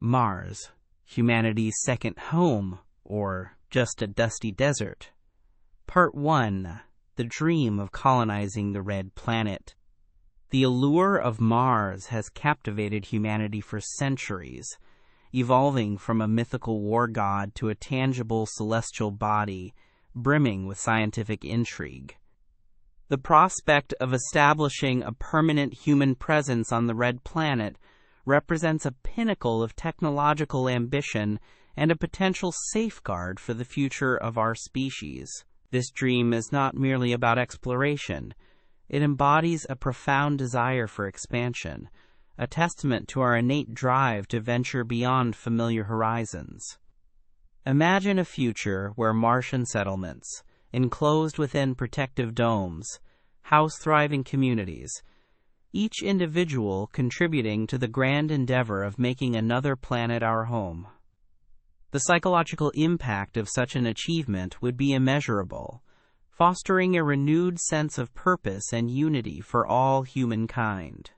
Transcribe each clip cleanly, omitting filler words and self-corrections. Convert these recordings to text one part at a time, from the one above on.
Mars, humanity's second home, or just a dusty desert. Part 1. The dream of colonizing the red planet. The allure of Mars has captivated humanity for centuries, evolving from a mythical war god to a tangible celestial body brimming with scientific intrigue. The prospect of establishing a permanent human presence on the red planet represents a pinnacle of technological ambition and a potential safeguard for the future of our species. This dream is not merely about exploration. It embodies a profound desire for expansion, a testament to our innate drive to venture beyond familiar horizons. Imagine a future where Martian settlements, enclosed within protective domes, house thriving communities, each individual contributing to the grand endeavor of making another planet our home. The psychological impact of such an achievement would be immeasurable, fostering a renewed sense of purpose and unity for all humankind.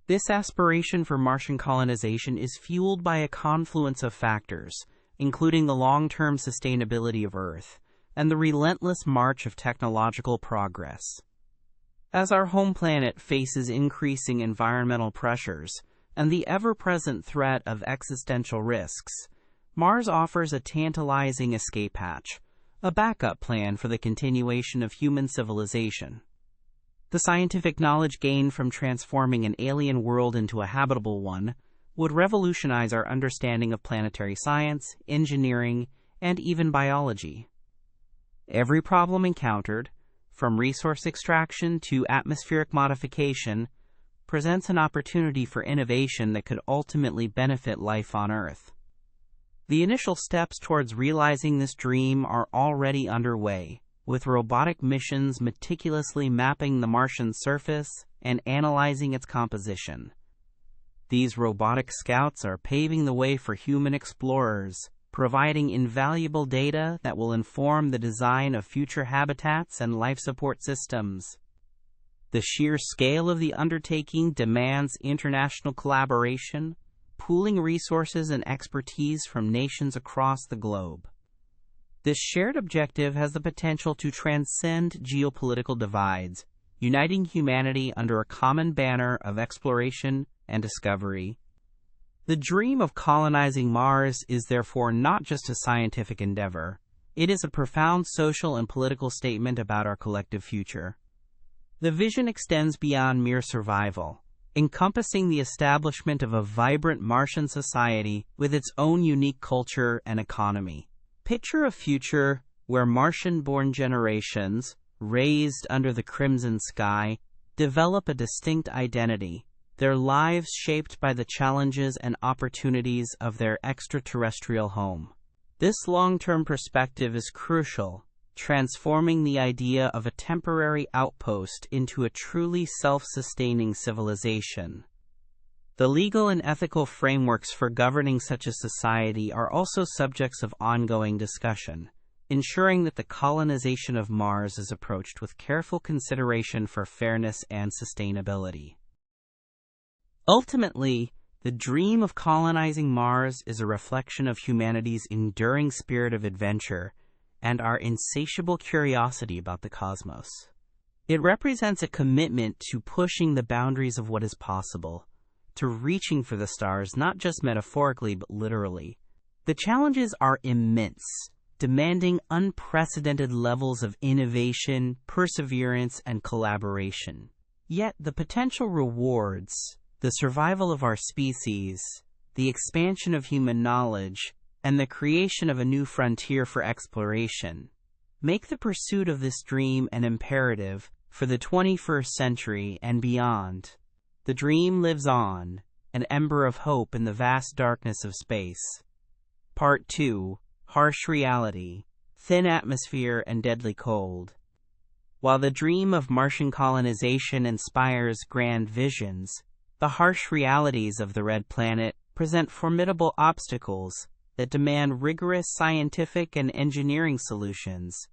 This aspiration for Martian colonization is fueled by a confluence of factors, including the long-term sustainability of Earth and the relentless march of technological progress. As our home planet faces increasing environmental pressures and the ever-present threat of existential risks, Mars offers a tantalizing escape hatch, a backup plan for the continuation of human civilization. The scientific knowledge gained from transforming an alien world into a habitable one would revolutionize our understanding of planetary science, engineering, and even biology. Every problem encountered, from resource extraction to atmospheric modification, presents an opportunity for innovation that could ultimately benefit life on Earth. The initial steps towards realizing this dream are already underway, with robotic missions meticulously mapping the Martian surface and analyzing its composition. These robotic scouts are paving the way for human explorers, providing invaluable data that will inform the design of future habitats and life support systems. The sheer scale of the undertaking demands international collaboration, pooling resources and expertise from nations across the globe. This shared objective has the potential to transcend geopolitical divides, uniting humanity under a common banner of exploration and discovery. The dream of colonizing Mars is therefore not just a scientific endeavor. It is a profound social and political statement about our collective future. The vision extends beyond mere survival, encompassing the establishment of a vibrant Martian society with its own unique culture and economy. Picture a future where Martian-born generations, raised under the crimson sky, develop a distinct identity, their lives shaped by the challenges and opportunities of their extraterrestrial home. This long-term perspective is crucial, transforming the idea of a temporary outpost into a truly self-sustaining civilization. The legal and ethical frameworks for governing such a society are also subjects of ongoing discussion, ensuring that the colonization of Mars is approached with careful consideration for fairness and sustainability. Ultimately, the dream of colonizing Mars is a reflection of humanity's enduring spirit of adventure and our insatiable curiosity about the cosmos. It represents a commitment to pushing the boundaries of what is possible, to reaching for the stars not just metaphorically but literally. The challenges are immense, demanding unprecedented levels of innovation, perseverance, and collaboration. Yet the potential rewards, the survival of our species, the expansion of human knowledge, and the creation of a new frontier for exploration, make the pursuit of this dream an imperative for the 21st century and beyond. The dream lives on, an ember of hope in the vast darkness of space. Part 2. Harsh reality, thin atmosphere, and deadly cold. While the dream of Martian colonization inspires grand visions, the harsh realities of the red planet present formidable obstacles that demand rigorous scientific and engineering solutions.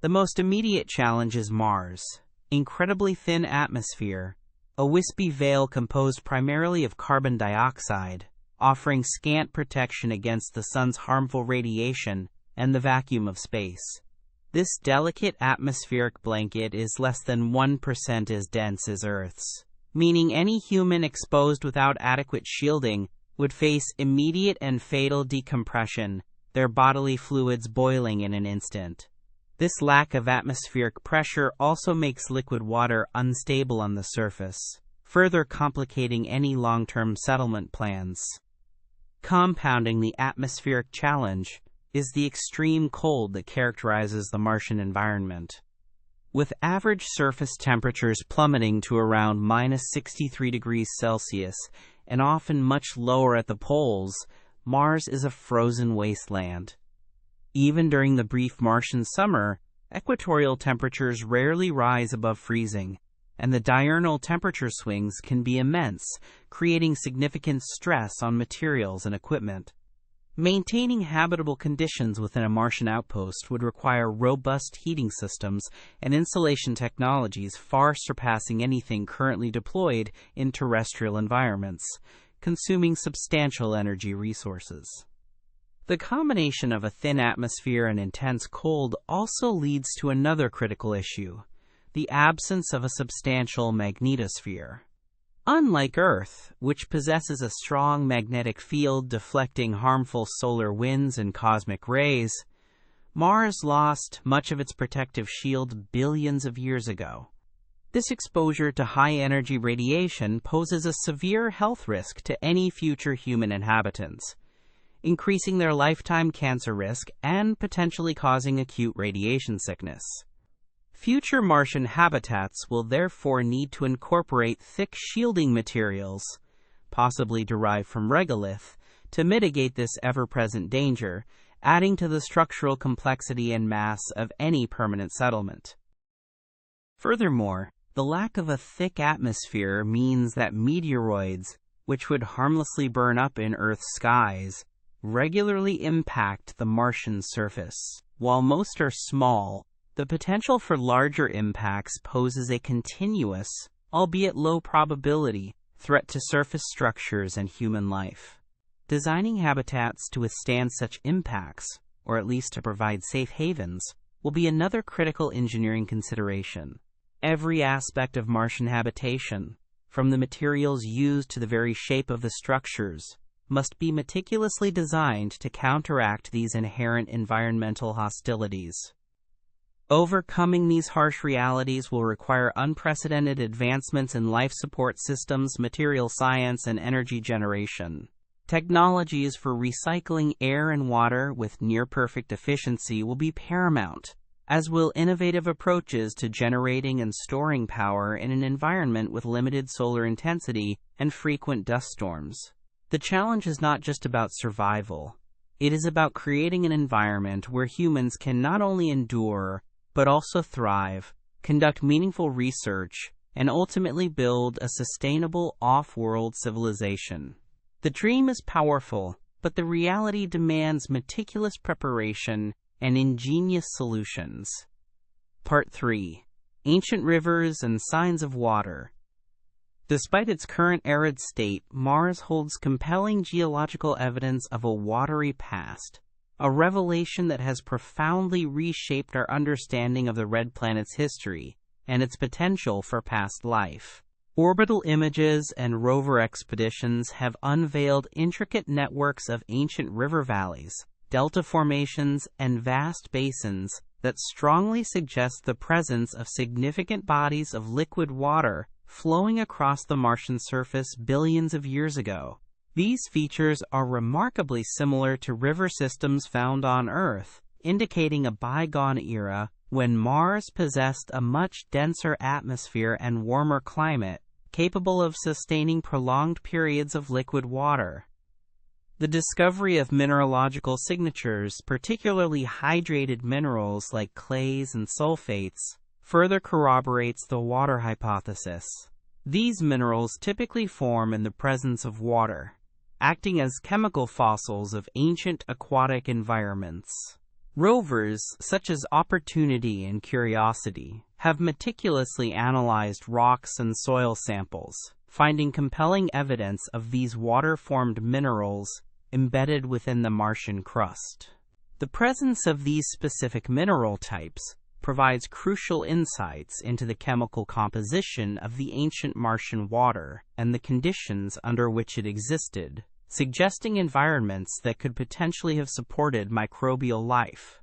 The most immediate challenge is Mars' incredibly thin atmosphere, a wispy veil composed primarily of carbon dioxide, offering scant protection against the sun's harmful radiation and the vacuum of space. This delicate atmospheric blanket is less than 1% as dense as Earth's, meaning any human exposed without adequate shielding would face immediate and fatal decompression, their bodily fluids boiling in an instant. This lack of atmospheric pressure also makes liquid water unstable on the surface, further complicating any long-term settlement plans. Compounding the atmospheric challenge is the extreme cold that characterizes the Martian environment. With average surface temperatures plummeting to around -63 degrees Celsius and often much lower at the poles, Mars is a frozen wasteland. Even during the brief Martian summer, equatorial temperatures rarely rise above freezing, and the diurnal temperature swings can be immense, creating significant stress on materials and equipment. Maintaining habitable conditions within a Martian outpost would require robust heating systems and insulation technologies far surpassing anything currently deployed in terrestrial environments, consuming substantial energy resources. The combination of a thin atmosphere and intense cold also leads to another critical issue: the absence of a substantial magnetosphere. Unlike Earth, which possesses a strong magnetic field deflecting harmful solar winds and cosmic rays, Mars lost much of its protective shield billions of years ago. This exposure to high-energy radiation poses a severe health risk to any future human inhabitants, increasing their lifetime cancer risk and potentially causing acute radiation sickness. Future Martian habitats will therefore need to incorporate thick shielding materials, possibly derived from regolith, to mitigate this ever-present danger, adding to the structural complexity and mass of any permanent settlement. Furthermore, the lack of a thick atmosphere means that meteoroids, which would harmlessly burn up in Earth's skies, regularly impact the Martian surface. While most are small, the potential for larger impacts poses a continuous, albeit low probability, threat to surface structures and human life. Designing habitats to withstand such impacts, or at least to provide safe havens, will be another critical engineering consideration. Every aspect of Martian habitation, from the materials used to the very shape of the structures, must be meticulously designed to counteract these inherent environmental hostilities. Overcoming these harsh realities will require unprecedented advancements in life support systems, material science, and energy generation. Technologies for recycling air and water with near-perfect efficiency will be paramount, as will innovative approaches to generating and storing power in an environment with limited solar intensity and frequent dust storms. The challenge is not just about survival. It is about creating an environment where humans can not only endure, but also thrive, conduct meaningful research, and ultimately build a sustainable off-world civilization. The dream is powerful, but the reality demands meticulous preparation and ingenious solutions. Part 3. Ancient Rivers and Signs of Water. Despite its current arid state, Mars holds compelling geological evidence of a watery past, a revelation that has profoundly reshaped our understanding of the red planet's history and its potential for past life. Orbital images and rover expeditions have unveiled intricate networks of ancient river valleys, delta formations, and vast basins that strongly suggest the presence of significant bodies of liquid water flowing across the Martian surface billions of years ago. These features are remarkably similar to river systems found on Earth, indicating a bygone era when Mars possessed a much denser atmosphere and warmer climate, capable of sustaining prolonged periods of liquid water. The discovery of mineralogical signatures, particularly hydrated minerals like clays and sulfates, further corroborates the water hypothesis. These minerals typically form in the presence of water, acting as chemical fossils of ancient aquatic environments. Rovers, such as Opportunity and Curiosity, have meticulously analyzed rocks and soil samples, finding compelling evidence of these water-formed minerals embedded within the Martian crust. The presence of these specific mineral types provides crucial insights into the chemical composition of the ancient Martian water and the conditions under which it existed, suggesting environments that could potentially have supported microbial life.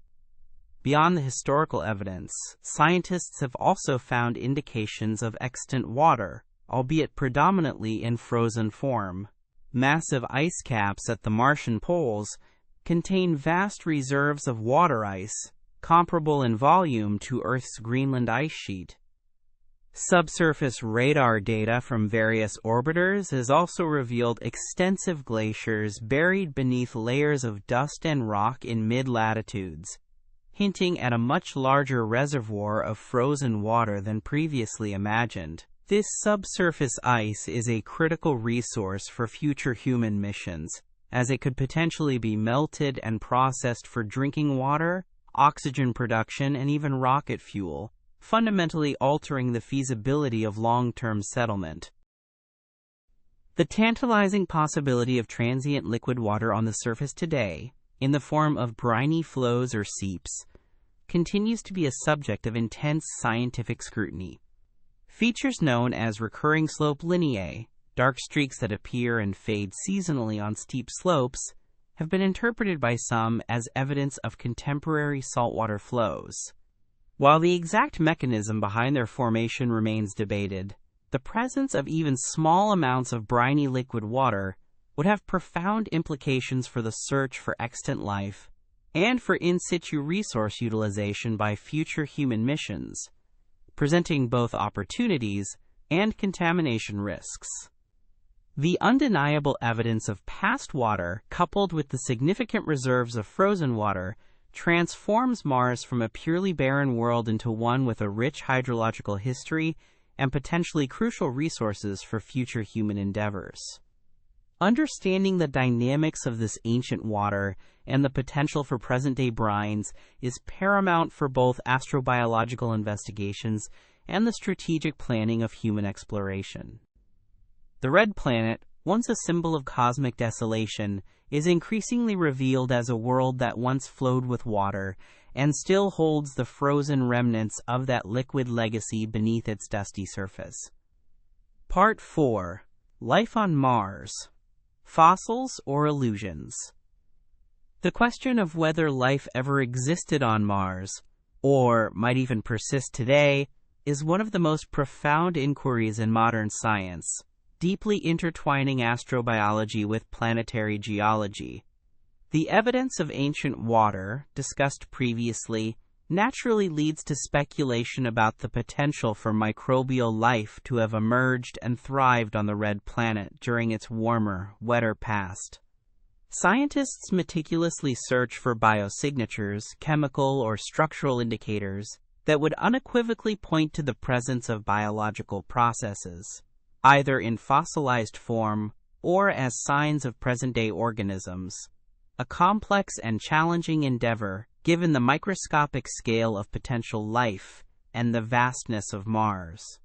Beyond the historical evidence, scientists have also found indications of extant water, albeit predominantly in frozen form. Massive ice caps at the Martian poles contain vast reserves of water ice, comparable in volume to Earth's Greenland ice sheet. Subsurface radar data from various orbiters has also revealed extensive glaciers buried beneath layers of dust and rock in mid-latitudes, hinting at a much larger reservoir of frozen water than previously imagined. This subsurface ice is a critical resource for future human missions, as it could potentially be melted and processed for drinking water, oxygen production, and even rocket fuel, fundamentally altering the feasibility of long-term settlement. The tantalizing possibility of transient liquid water on the surface today, in the form of briny flows or seeps, continues to be a subject of intense scientific scrutiny. Features known as recurring slope lineae, dark streaks that appear and fade seasonally on steep slopes, have been interpreted by some as evidence of contemporary saltwater flows. While the exact mechanism behind their formation remains debated, the presence of even small amounts of briny liquid water would have profound implications for the search for extant life and for in situ resource utilization by future human missions, presenting both opportunities and contamination risks. The undeniable evidence of past water, coupled with the significant reserves of frozen water, transforms Mars from a purely barren world into one with a rich hydrological history and potentially crucial resources for future human endeavors. Understanding the dynamics of this ancient water and the potential for present-day brines is paramount for both astrobiological investigations and the strategic planning of human exploration. The red planet, once a symbol of cosmic desolation, is increasingly revealed as a world that once flowed with water and still holds the frozen remnants of that liquid legacy beneath its dusty surface. Part 4. Life on Mars. Fossils or illusions? The question of whether life ever existed on Mars, or might even persist today, is one of the most profound inquiries in modern science, deeply intertwining astrobiology with planetary geology. The evidence of ancient water, discussed previously, naturally leads to speculation about the potential for microbial life to have emerged and thrived on the red planet during its warmer, wetter past. Scientists meticulously search for biosignatures, chemical or structural indicators that would unequivocally point to the presence of biological processes, either in fossilized form or as signs of present-day organisms, a complex and challenging endeavor given the microscopic scale of potential life and the vastness of Mars.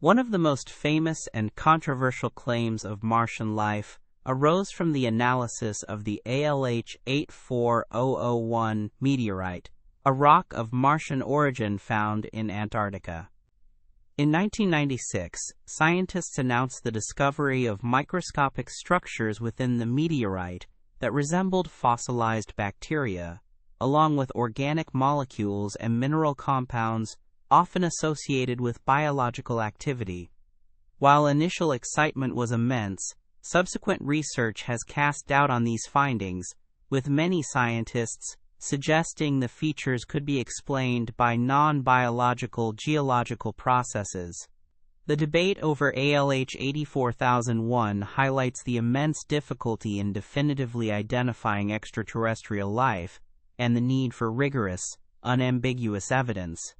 One of the most famous and controversial claims of Martian life arose from the analysis of the ALH 84001 meteorite, a rock of Martian origin found in Antarctica. In 1996, scientists announced the discovery of microscopic structures within the meteorite that resembled fossilized bacteria, along with organic molecules and mineral compounds often associated with biological activity. While initial excitement was immense, subsequent research has cast doubt on these findings, with many scientists suggesting the features could be explained by non-biological geological processes. The debate over ALH 84001 highlights the immense difficulty in definitively identifying extraterrestrial life and the need for rigorous, unambiguous evidence.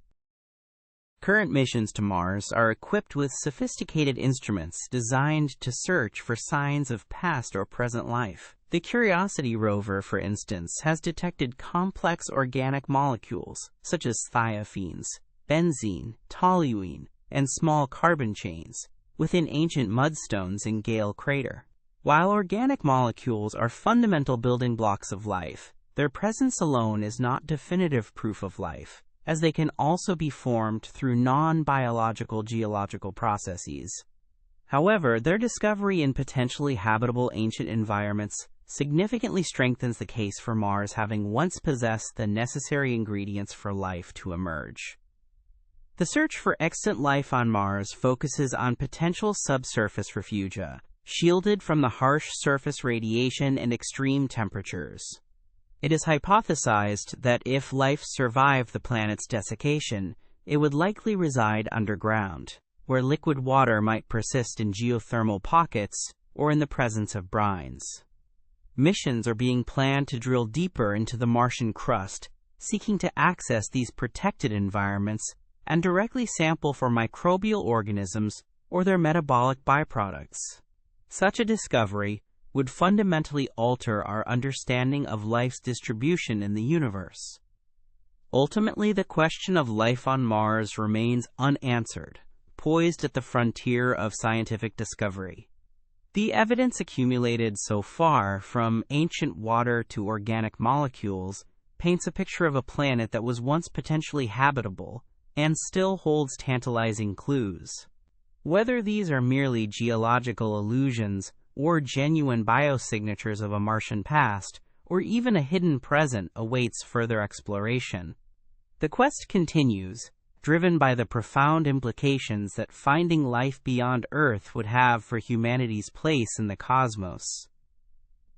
Current missions to Mars are equipped with sophisticated instruments designed to search for signs of past or present life. The Curiosity rover, for instance, has detected complex organic molecules such as thiophene, benzene, toluene, and small carbon chains, within ancient mudstones in Gale Crater. While organic molecules are fundamental building blocks of life, their presence alone is not definitive proof of life, as they can also be formed through non-biological geological processes. However, their discovery in potentially habitable ancient environments significantly strengthens the case for Mars having once possessed the necessary ingredients for life to emerge. The search for extant life on Mars focuses on potential subsurface refugia, shielded from the harsh surface radiation and extreme temperatures. It is hypothesized that if life survived the planet's desiccation, it would likely reside underground, where liquid water might persist in geothermal pockets or in the presence of brines. Missions are being planned to drill deeper into the Martian crust, seeking to access these protected environments and directly sample for microbial organisms or their metabolic byproducts. Such a discovery would fundamentally alter our understanding of life's distribution in the universe. Ultimately, the question of life on Mars remains unanswered, poised at the frontier of scientific discovery. The evidence accumulated so far, from ancient water to organic molecules, paints a picture of a planet that was once potentially habitable and still holds tantalizing clues. Whether these are merely geological illusions or genuine biosignatures of a Martian past, or even a hidden present awaits further exploration. The quest continues, driven by the profound implications that finding life beyond Earth would have for humanity's place in the cosmos.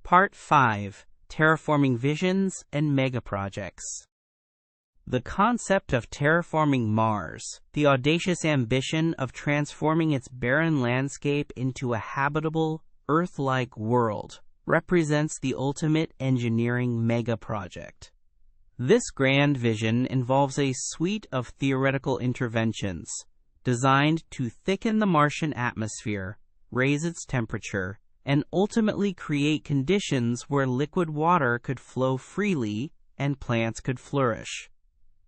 Part 5. Terraforming Visions and Megaprojects. The concept of terraforming Mars, the audacious ambition of transforming its barren landscape into a habitable, Earth-like world, represents the ultimate engineering mega-project. This grand vision involves a suite of theoretical interventions designed to thicken the Martian atmosphere, raise its temperature, and ultimately create conditions where liquid water could flow freely and plants could flourish.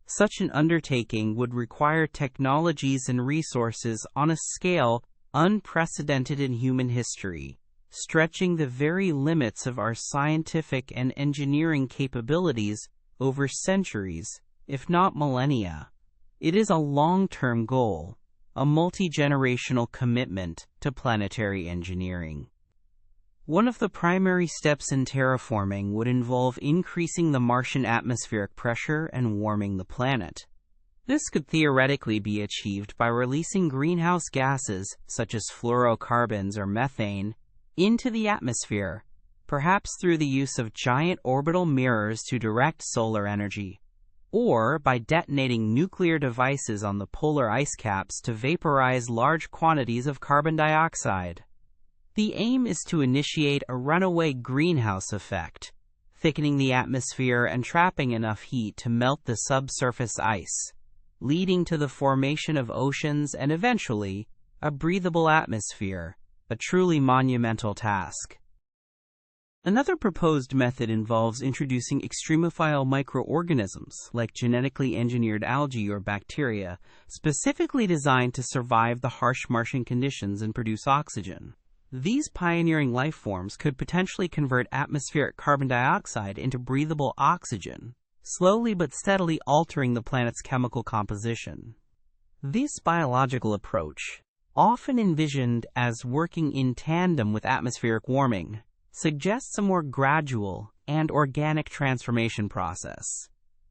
Such an undertaking would require technologies and resources on a scale unprecedented in human history, stretching the very limits of our scientific and engineering capabilities over centuries, if not millennia. It is a long-term goal, a multi-generational commitment to planetary engineering. One of the primary steps in terraforming would involve increasing the Martian atmospheric pressure and warming the planet. This could theoretically be achieved by releasing greenhouse gases, such as fluorocarbons or methane, into the atmosphere, perhaps through the use of giant orbital mirrors to direct solar energy, or by detonating nuclear devices on the polar ice caps to vaporize large quantities of carbon dioxide. The aim is to initiate a runaway greenhouse effect, thickening the atmosphere and trapping enough heat to melt the subsurface ice, leading to the formation of oceans and eventually a breathable atmosphere, a truly monumental task. Another proposed method involves introducing extremophile microorganisms like genetically engineered algae or bacteria, specifically designed to survive the harsh Martian conditions and produce oxygen. These pioneering life forms could potentially convert atmospheric carbon dioxide into breathable oxygen, slowly but steadily altering the planet's chemical composition. This biological approach, often envisioned as working in tandem with atmospheric warming, suggests a more gradual and organic transformation process,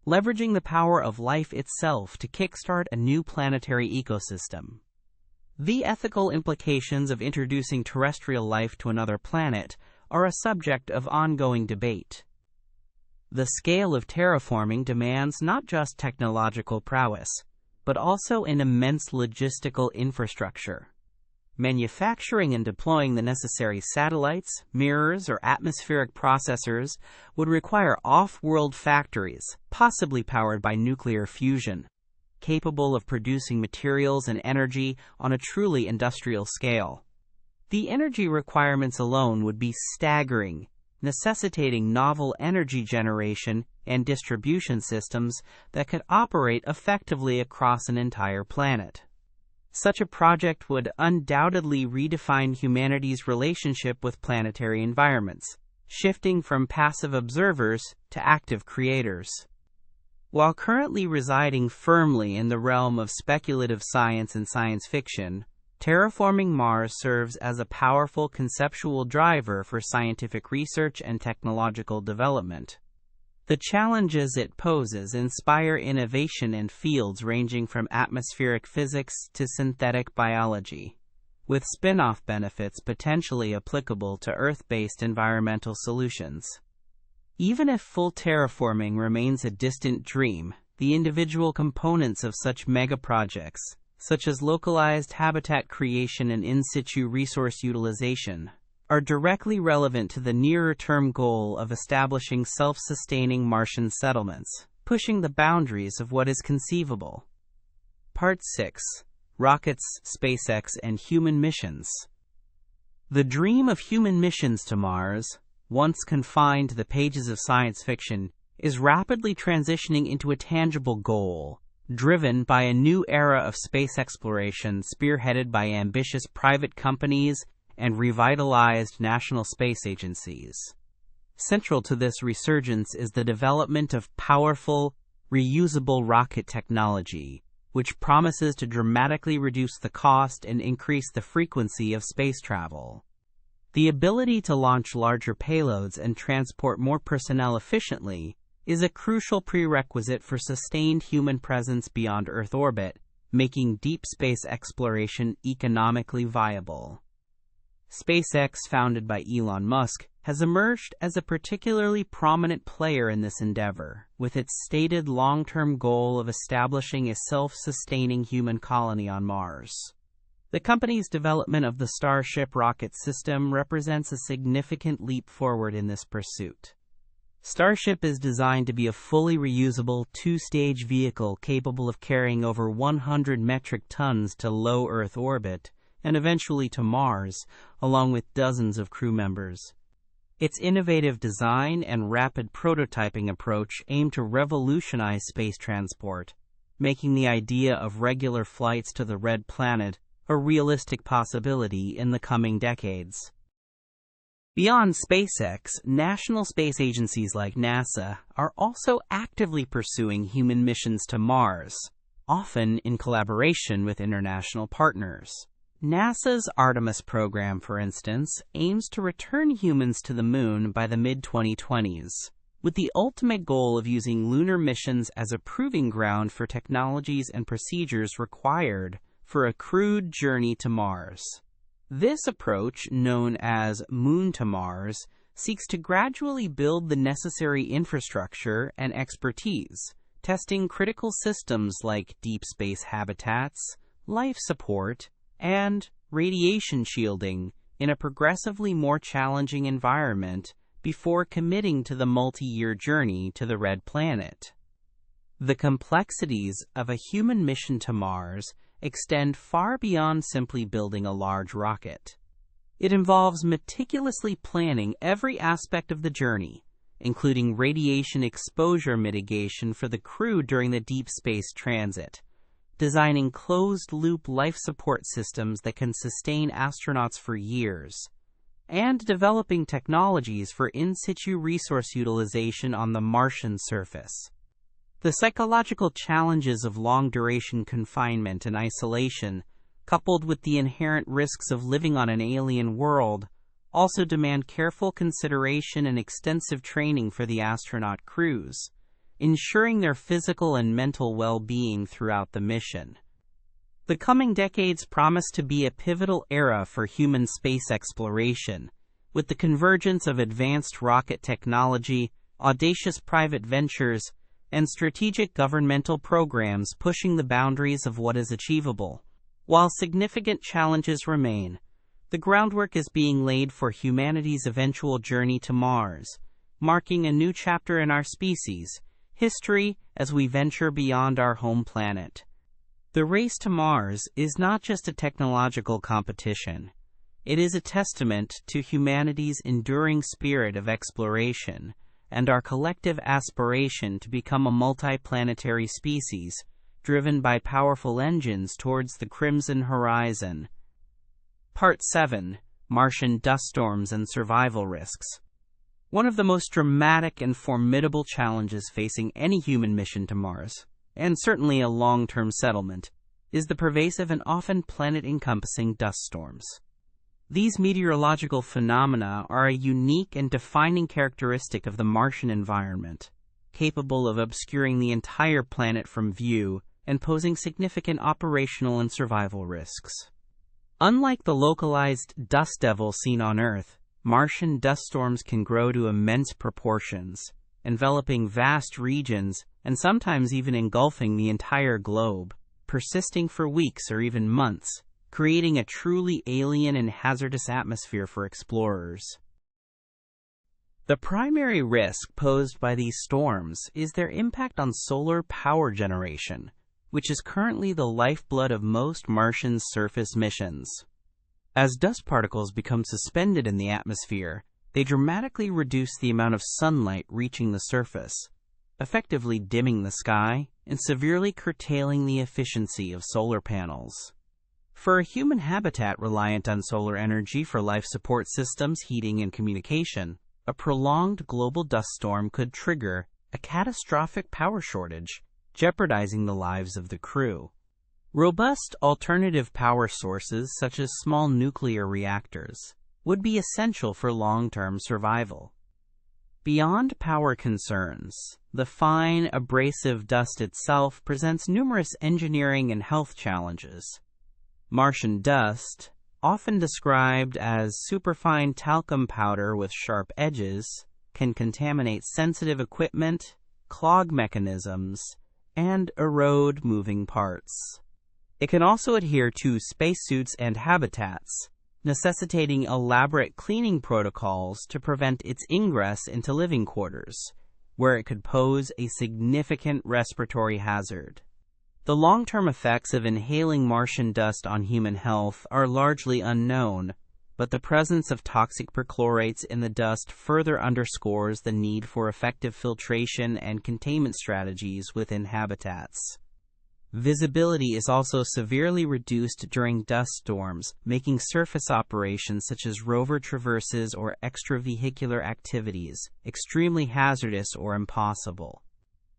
leveraging the power of life itself to kickstart a new planetary ecosystem. The ethical implications of introducing terrestrial life to another planet are a subject of ongoing debate. The scale of terraforming demands not just technological prowess, but also an immense logistical infrastructure. Manufacturing and deploying the necessary satellites, mirrors, or atmospheric processors would require off-world factories, possibly powered by nuclear fusion, capable of producing materials and energy on a truly industrial scale. The energy requirements alone would be staggering, necessitating novel energy generation and distribution systems that could operate effectively across an entire planet. Such a project would undoubtedly redefine humanity's relationship with planetary environments, shifting from passive observers to active creators. While currently residing firmly in the realm of speculative science and science fiction, Terraforming Mars serves as a powerful conceptual driver for scientific research and technological development. The challenges it poses inspire innovation in fields ranging from atmospheric physics to synthetic biology, with spin-off benefits potentially applicable to Earth-based environmental solutions. Even if full terraforming remains a distant dream, the individual components of such megaprojects, such as localized habitat creation and in-situ resource utilization, are directly relevant to the nearer-term goal of establishing self-sustaining Martian settlements, pushing the boundaries of what is conceivable. Part 6. Rockets, SpaceX, and Human Missions. The dream of human missions to Mars, once confined to the pages of science fiction, is rapidly transitioning into a tangible goal, driven by a new era of space exploration spearheaded by ambitious private companies and revitalized national space agencies. Central to this resurgence is the development of powerful, reusable rocket technology, which promises to dramatically reduce the cost and increase the frequency of space travel. The ability to launch larger payloads and transport more personnel efficiently is a crucial prerequisite for sustained human presence beyond Earth orbit, making deep space exploration economically viable. SpaceX, founded by Elon Musk, has emerged as a particularly prominent player in this endeavor, with its stated long-term goal of establishing a self-sustaining human colony on Mars. The company's development of the Starship rocket system represents a significant leap forward in this pursuit. Starship is designed to be a fully reusable, two-stage vehicle capable of carrying over 100 metric tons to low Earth orbit, and eventually to Mars, along with dozens of crew members. Its innovative design and rapid prototyping approach aim to revolutionize space transport, making the idea of regular flights to the Red Planet a realistic possibility in the coming decades. Beyond SpaceX, national space agencies like NASA are also actively pursuing human missions to Mars, often in collaboration with international partners. NASA's Artemis program, for instance, aims to return humans to the Moon by the mid-2020s, with the ultimate goal of using lunar missions as a proving ground for technologies and procedures required for a crewed journey to Mars. This approach, known as Moon to Mars, seeks to gradually build the necessary infrastructure and expertise, testing critical systems like deep space habitats, life support, and radiation shielding in a progressively more challenging environment before committing to the multi-year journey to the Red Planet. The complexities of a human mission to Mars extend far beyond simply building a large rocket. It involves meticulously planning every aspect of the journey, including radiation exposure mitigation for the crew during the deep space transit, designing closed-loop life support systems that can sustain astronauts for years, and developing technologies for in-situ resource utilization on the Martian surface. The psychological challenges of long-duration confinement and isolation, coupled with the inherent risks of living on an alien world, also demand careful consideration and extensive training for the astronaut crews, ensuring their physical and mental well-being throughout the mission. The coming decades promise to be a pivotal era for human space exploration, with the convergence of advanced rocket technology, audacious private ventures, and strategic governmental programs pushing the boundaries of what is achievable. While significant challenges remain, the groundwork is being laid for humanity's eventual journey to Mars, marking a new chapter in our species' history as we venture beyond our home planet. The race to Mars is not just a technological competition. It is a testament to humanity's enduring spirit of exploration and our collective aspiration to become a multiplanetary species, driven by powerful engines towards the crimson horizon. Part 7. Martian dust storms and survival risks. One of the most dramatic and formidable challenges facing any human mission to Mars, and certainly a long-term settlement, is the pervasive and often planet-encompassing dust storms. These meteorological phenomena are a unique and defining characteristic of the Martian environment, capable of obscuring the entire planet from view and posing significant operational and survival risks. Unlike the localized dust devil seen on Earth, Martian dust storms can grow to immense proportions, enveloping vast regions and sometimes even engulfing the entire globe, persisting for weeks or even months, creating a truly alien and hazardous atmosphere for explorers. The primary risk posed by these storms is their impact on solar power generation, which is currently the lifeblood of most Martian surface missions. As dust particles become suspended in the atmosphere, they dramatically reduce the amount of sunlight reaching the surface, effectively dimming the sky and severely curtailing the efficiency of solar panels. For a human habitat reliant on solar energy for life support systems, heating, and communication, a prolonged global dust storm could trigger a catastrophic power shortage, jeopardizing the lives of the crew. Robust alternative power sources, such as small nuclear reactors, would be essential for long-term survival. Beyond power concerns, the fine, abrasive dust itself presents numerous engineering and health challenges. Martian dust, often described as superfine talcum powder with sharp edges, can contaminate sensitive equipment, clog mechanisms, and erode moving parts. It can also adhere to spacesuits and habitats, necessitating elaborate cleaning protocols to prevent its ingress into living quarters, where it could pose a significant respiratory hazard. The long-term effects of inhaling Martian dust on human health are largely unknown, but the presence of toxic perchlorates in the dust further underscores the need for effective filtration and containment strategies within habitats. Visibility is also severely reduced during dust storms, making surface operations such as rover traverses or extravehicular activities extremely hazardous or impossible.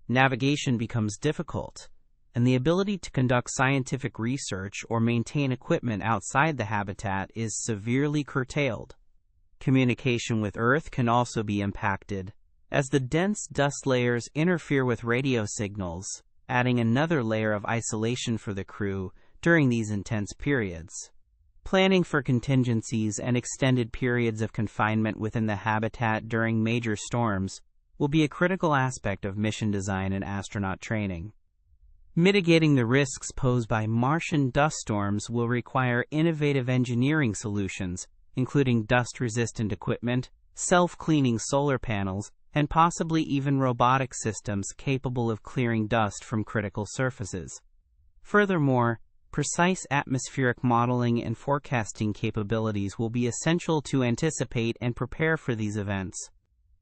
Navigation becomes difficult, and the ability to conduct scientific research or maintain equipment outside the habitat is severely curtailed. Communication with Earth can also be impacted, as the dense dust layers interfere with radio signals, adding another layer of isolation for the crew during these intense periods. Planning for contingencies and extended periods of confinement within the habitat during major storms will be a critical aspect of mission design and astronaut training. Mitigating the risks posed by Martian dust storms will require innovative engineering solutions, including dust-resistant equipment, self-cleaning solar panels, and possibly even robotic systems capable of clearing dust from critical surfaces. Furthermore, precise atmospheric modeling and forecasting capabilities will be essential to anticipate and prepare for these events.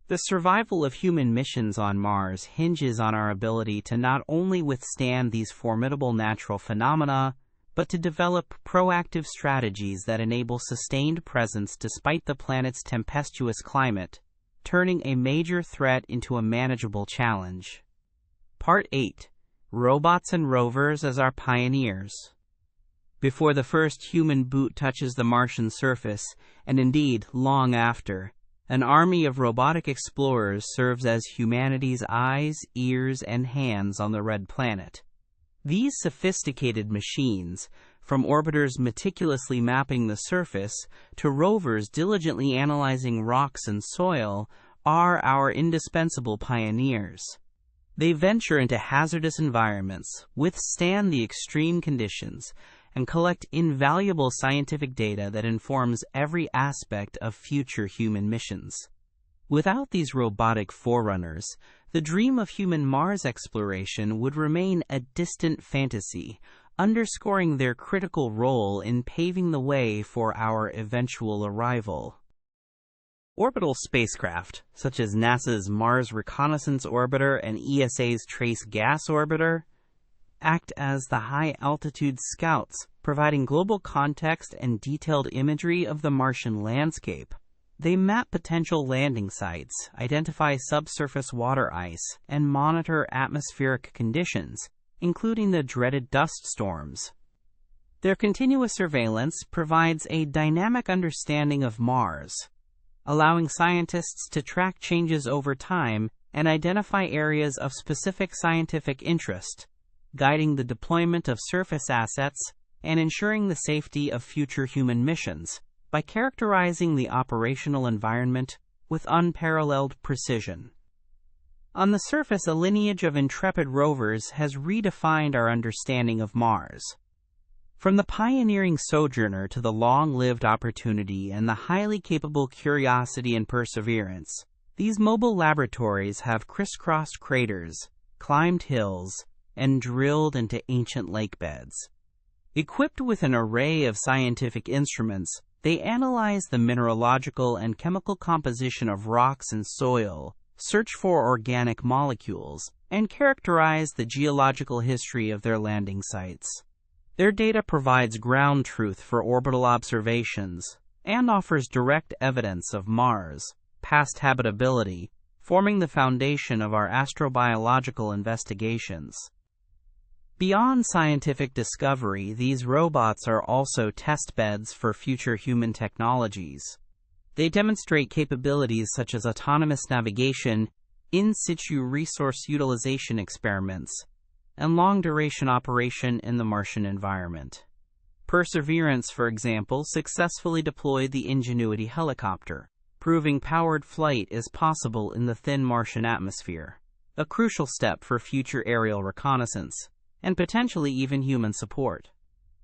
The survival of human missions on Mars hinges on our ability to not only withstand these formidable natural phenomena, but to develop proactive strategies that enable sustained presence despite the planet's tempestuous climate, turning a major threat into a manageable challenge. Part 8. Robots and rovers as our pioneers. Before the first human boot touches the Martian surface, and indeed long after, an army of robotic explorers serves as humanity's eyes, ears, and hands on the red planet. These sophisticated machines, from orbiters meticulously mapping the surface to rovers diligently analyzing rocks and soil, are our indispensable pioneers. They venture into hazardous environments, withstand the extreme conditions, and collect invaluable scientific data that informs every aspect of future human missions. Without these robotic forerunners, the dream of human Mars exploration would remain a distant fantasy, underscoring their critical role in paving the way for our eventual arrival. Orbital spacecraft, such as NASA's Mars Reconnaissance Orbiter and ESA's Trace Gas Orbiter, act as the high-altitude scouts, providing global context and detailed imagery of the Martian landscape. They map potential landing sites, identify subsurface water ice, and monitor atmospheric conditions, including the dreaded dust storms. Their continuous surveillance provides a dynamic understanding of Mars, allowing scientists to track changes over time and identify areas of specific scientific interest, guiding the deployment of surface assets and ensuring the safety of future human missions by characterizing the operational environment with unparalleled precision. On the surface, a lineage of intrepid rovers has redefined our understanding of Mars. From the pioneering Sojourner to the long-lived Opportunity and the highly capable Curiosity and Perseverance, these mobile laboratories have crisscrossed craters, climbed hills, and drilled into ancient lake beds. Equipped with an array of scientific instruments, they analyze the mineralogical and chemical composition of rocks and soil, search for organic molecules, and characterize the geological history of their landing sites. Their data provides ground truth for orbital observations and offers direct evidence of Mars' past habitability, forming the foundation of our astrobiological investigations. Beyond scientific discovery, these robots are also test beds for future human technologies. They demonstrate capabilities such as autonomous navigation, in situ resource utilization experiments, and long-duration operation in the Martian environment. Perseverance, for example, successfully deployed the Ingenuity helicopter, proving powered flight is possible in the thin Martian atmosphere, a crucial step for future aerial reconnaissance, and potentially even human support.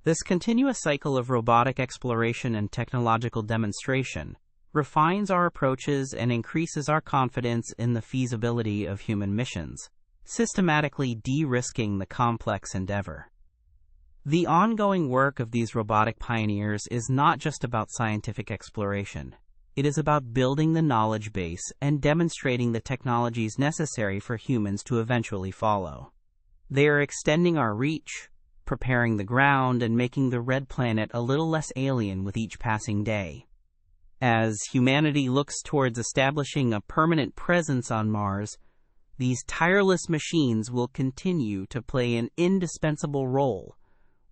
This continuous cycle of robotic exploration and technological demonstration refines our approaches and increases our confidence in the feasibility of human missions, systematically de-risking the complex endeavor. The ongoing work of these robotic pioneers is not just about scientific exploration. It is about building the knowledge base and demonstrating the technologies necessary for humans to eventually follow. They are extending our reach, preparing the ground, and making the red planet a little less alien with each passing day. As humanity looks towards establishing a permanent presence on Mars, these tireless machines will continue to play an indispensable role,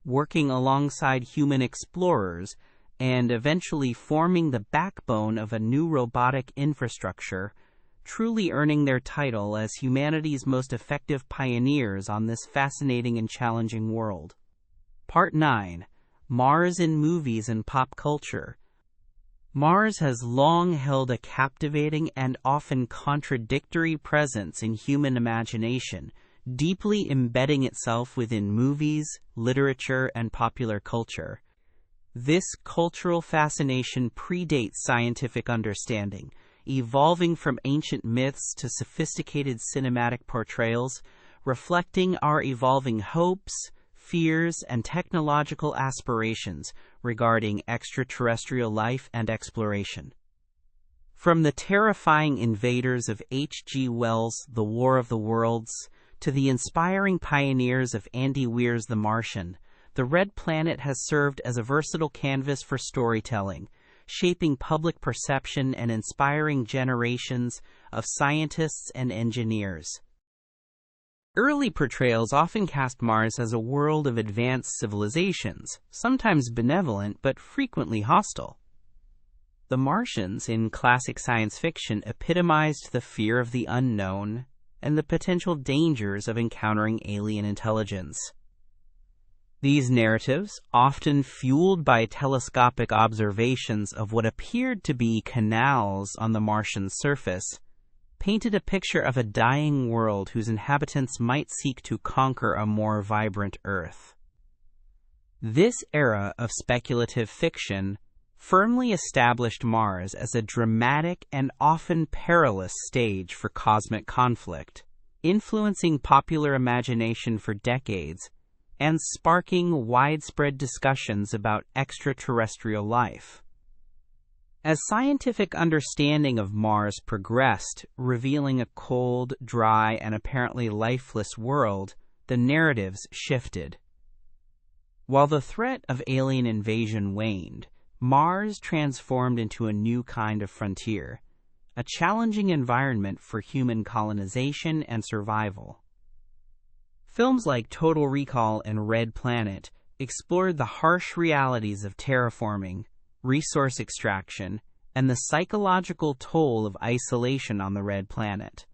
working alongside human explorers and eventually forming the backbone of a new robotic infrastructure, truly earning their title as humanity's most effective pioneers on this fascinating and challenging world. Part 9. Mars in Movies and Pop Culture. Mars has long held a captivating and often contradictory presence in human imagination, deeply embedding itself within movies, literature, and popular culture. This cultural fascination predates scientific understanding, evolving from ancient myths to sophisticated cinematic portrayals, reflecting our evolving hopes, fears, and technological aspirations regarding extraterrestrial life and exploration. From the terrifying invaders of H.G. Wells' The War of the Worlds to the inspiring pioneers of Andy Weir's The Martian, the Red Planet has served as a versatile canvas for storytelling, shaping public perception and inspiring generations of scientists and engineers. Early portrayals often cast Mars as a world of advanced civilizations, sometimes benevolent but frequently hostile. The Martians in classic science fiction epitomized the fear of the unknown and the potential dangers of encountering alien intelligence. These narratives, often fueled by telescopic observations of what appeared to be canals on the Martian surface, painted a picture of a dying world whose inhabitants might seek to conquer a more vibrant Earth. This era of speculative fiction firmly established Mars as a dramatic and often perilous stage for cosmic conflict, influencing popular imagination for decades and sparking widespread discussions about extraterrestrial life. As scientific understanding of Mars progressed, revealing a cold, dry, and apparently lifeless world, the narratives shifted. While the threat of alien invasion waned, Mars transformed into a new kind of frontier, a challenging environment for human colonization and survival. Films like Total Recall and Red Planet explored the harsh realities of terraforming, resource extraction, and the psychological toll of isolation on the Red Planet.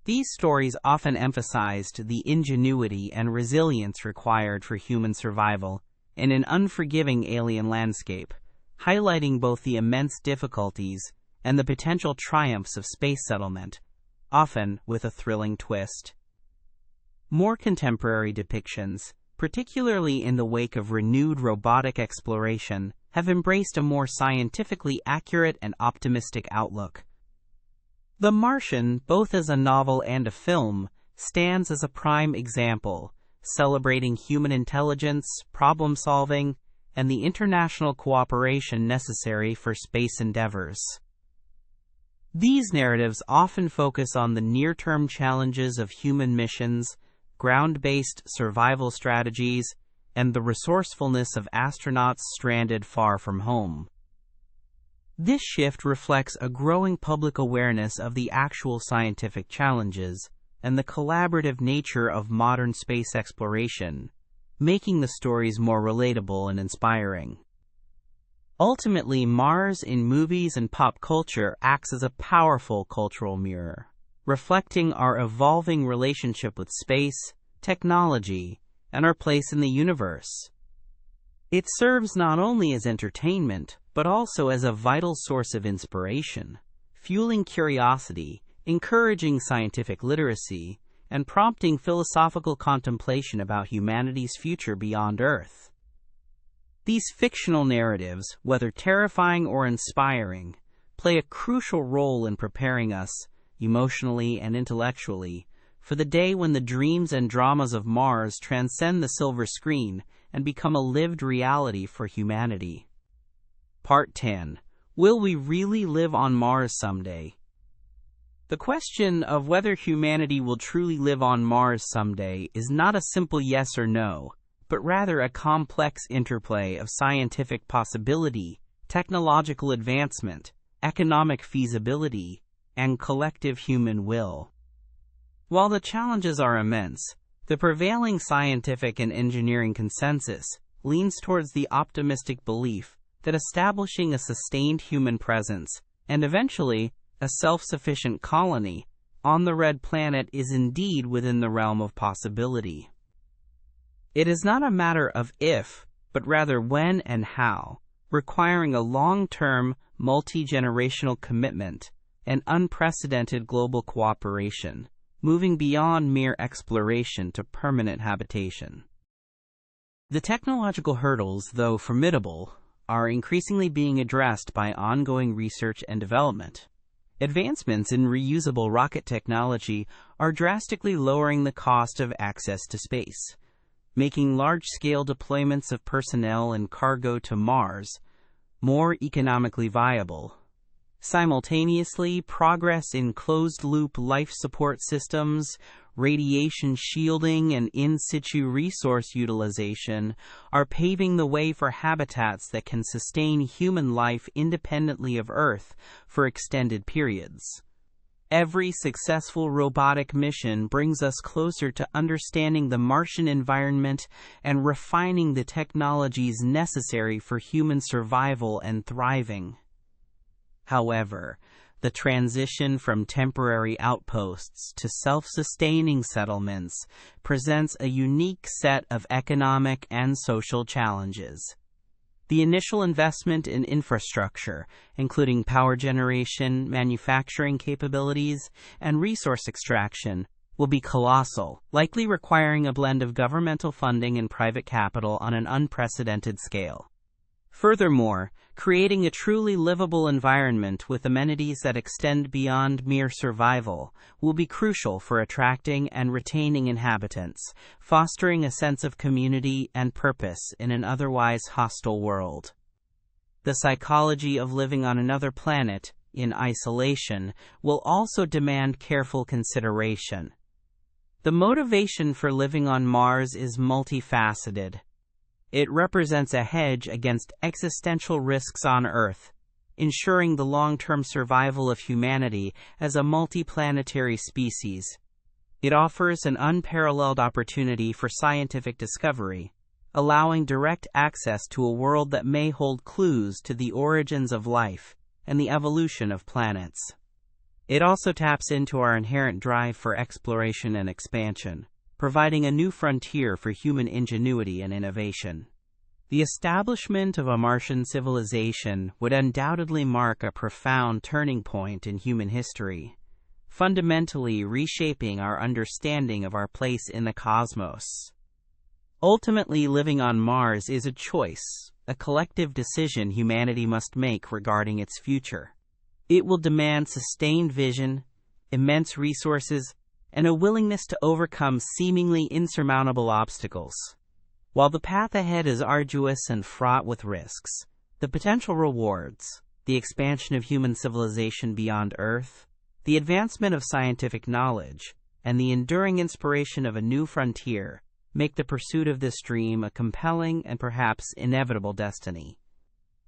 These stories often emphasized the ingenuity and resilience required for human survival in an unforgiving alien landscape, highlighting both the immense difficulties and the potential triumphs of space settlement, often with a thrilling twist. More contemporary depictions, particularly in the wake of renewed robotic exploration, have embraced a more scientifically accurate and optimistic outlook. The Martian, both as a novel and a film, stands as a prime example, celebrating human intelligence, problem-solving, and the international cooperation necessary for space endeavors. These narratives often focus on the near-term challenges of human missions, ground-based survival strategies, and the resourcefulness of astronauts stranded far from home. This shift reflects a growing public awareness of the actual scientific challenges and the collaborative nature of modern space exploration, making the stories more relatable and inspiring. Ultimately, Mars in movies and pop culture acts as a powerful cultural mirror, reflecting our evolving relationship with space, technology, and our place in the universe. It serves not only as entertainment, but also as a vital source of inspiration, fueling curiosity, encouraging scientific literacy, and prompting philosophical contemplation about humanity's future beyond Earth. These fictional narratives, whether terrifying or inspiring, play a crucial role in preparing us, emotionally and intellectually, for the day when the dreams and dramas of Mars transcend the silver screen and become a lived reality for humanity. Part 10. Will we really live on Mars someday? The question of whether humanity will truly live on Mars someday is not a simple yes or no, but rather a complex interplay of scientific possibility, technological advancement, economic feasibility, and collective human will. While the challenges are immense, the prevailing scientific and engineering consensus leans towards the optimistic belief that establishing a sustained human presence, and eventually a self-sufficient colony, on the Red Planet is indeed within the realm of possibility. It is not a matter of if, but rather when and how, requiring a long-term, multi-generational commitment and unprecedented global cooperation, moving beyond mere exploration to permanent habitation. The technological hurdles, though formidable, are increasingly being addressed by ongoing research and development. Advancements in reusable rocket technology are drastically lowering the cost of access to space, making large-scale deployments of personnel and cargo to Mars more economically viable. Simultaneously, progress in closed-loop life support systems, radiation shielding, and in-situ resource utilization are paving the way for habitats that can sustain human life independently of Earth for extended periods. Every successful robotic mission brings us closer to understanding the Martian environment and refining the technologies necessary for human survival and thriving. However, the transition from temporary outposts to self-sustaining settlements presents a unique set of economic and social challenges. The initial investment in infrastructure, including power generation, manufacturing capabilities, and resource extraction, will be colossal, likely requiring a blend of governmental funding and private capital on an unprecedented scale. Furthermore, creating a truly livable environment with amenities that extend beyond mere survival will be crucial for attracting and retaining inhabitants, fostering a sense of community and purpose in an otherwise hostile world. The psychology of living on another planet, in isolation, will also demand careful consideration. The motivation for living on Mars is multifaceted. It represents a hedge against existential risks on Earth, ensuring the long-term survival of humanity as a multiplanetary species. It offers an unparalleled opportunity for scientific discovery, allowing direct access to a world that may hold clues to the origins of life and the evolution of planets. It also taps into our inherent drive for exploration and expansion, providing a new frontier for human ingenuity and innovation. The establishment of a Martian civilization would undoubtedly mark a profound turning point in human history, fundamentally reshaping our understanding of our place in the cosmos. Ultimately, living on Mars is a choice, a collective decision humanity must make regarding its future. It will demand sustained vision, immense resources, and a willingness to overcome seemingly insurmountable obstacles. While the path ahead is arduous and fraught with risks, the potential rewards, the expansion of human civilization beyond Earth, the advancement of scientific knowledge, and the enduring inspiration of a new frontier make the pursuit of this dream a compelling and perhaps inevitable destiny.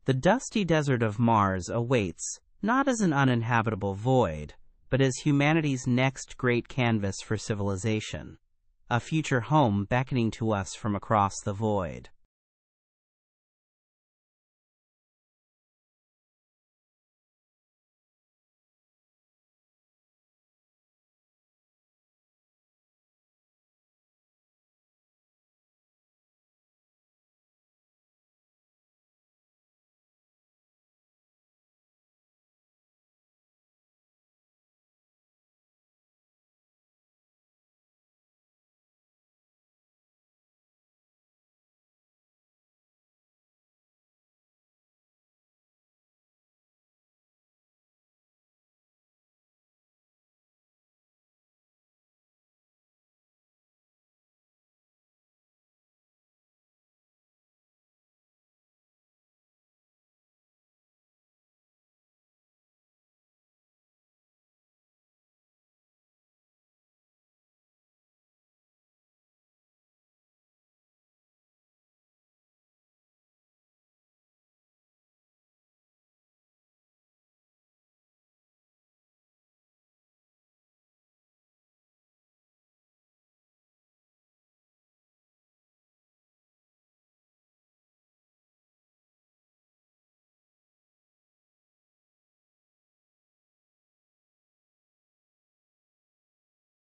The dusty desert of Mars awaits, not as an uninhabitable void, but as humanity's next great canvas for civilization, a future home beckoning to us from across the void.